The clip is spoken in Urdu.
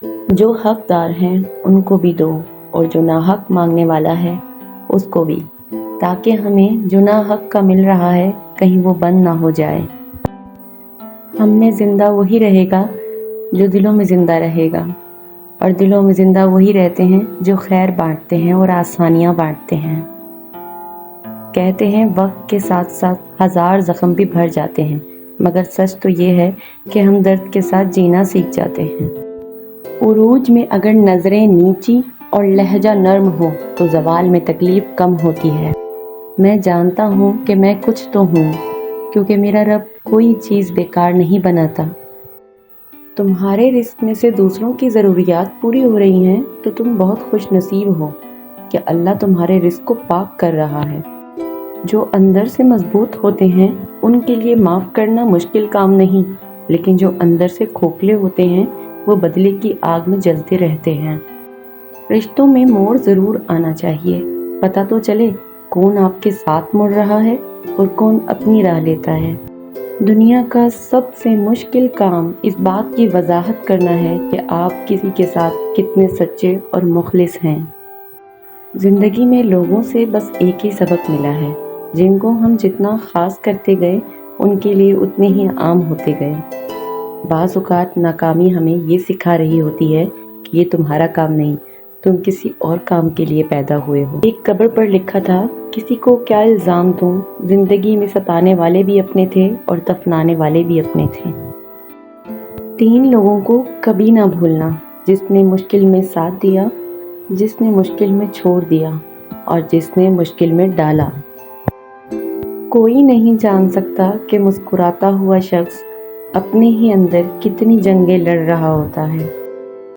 جو حقدار ہیں ان کو بھی دو اور جو ناحق مانگنے والا ہے اس کو بھی، تاکہ ہمیں جو ناحق کا مل رہا ہے کہیں وہ بند نہ ہو جائے۔ ہم میں زندہ وہی رہے گا جو دلوں میں زندہ رہے گا، اور دلوں میں زندہ وہی رہتے ہیں جو خیر بانٹتے ہیں اور آسانیاں بانٹتے ہیں۔ کہتے ہیں وقت کے ساتھ ساتھ ہزار زخم بھی بھر جاتے ہیں، مگر سچ تو یہ ہے کہ ہم درد کے ساتھ جینا سیکھ جاتے ہیں۔ عروج میں اگر نظریں نیچی اور لہجہ نرم ہو تو زوال میں تکلیف کم ہوتی ہے۔ میں جانتا ہوں کہ میں کچھ تو ہوں، کیونکہ میرا رب کوئی چیز بیکار نہیں بناتا۔ تمہارے رزق میں سے دوسروں کی ضروریات پوری ہو رہی ہیں تو تم بہت خوش نصیب ہو کہ اللہ تمہارے رزق کو پاک کر رہا ہے۔ جو اندر سے مضبوط ہوتے ہیں ان کے لیے معاف کرنا مشکل کام نہیں، لیکن جو اندر سے کھوکھلے ہوتے ہیں وہ بدلے کی آگ میں جلتے رہتے ہیں۔ رشتوں میں موڑ ضرور آنا چاہیے، پتہ تو چلے کون آپ کے ساتھ مڑ رہا ہے اور کون اپنی راہ لیتا ہے۔ دنیا کا سب سے مشکل کام اس بات کی وضاحت کرنا ہے کہ آپ کسی کے ساتھ کتنے سچے اور مخلص ہیں۔ زندگی میں لوگوں سے بس ایک ہی سبق ملا ہے، جن کو ہم جتنا خاص کرتے گئے ان کے لیے اتنے ہی عام ہوتے گئے۔ بعض اوقات ناکامی ہمیں یہ سکھا رہی ہوتی ہے کہ یہ تمہارا کام نہیں، تم کسی اور کام کے لیے پیدا ہوئے ہو۔ ایک قبر پر لکھا تھا، کسی کو کیا الزام دوں، زندگی میں ستانے والے بھی اپنے تھے اور دفنانے والے بھی اپنے تھے۔ 3 لوگوں کو کبھی نہ بھولنا، جس نے مشکل میں ساتھ دیا، جس نے مشکل میں چھوڑ دیا اور جس نے مشکل میں ڈالا۔ کوئی نہیں جان سکتا کہ مسکراتا ہوا شخص اپنے ہی اندر کتنی جنگیں لڑ رہا ہوتا ہے۔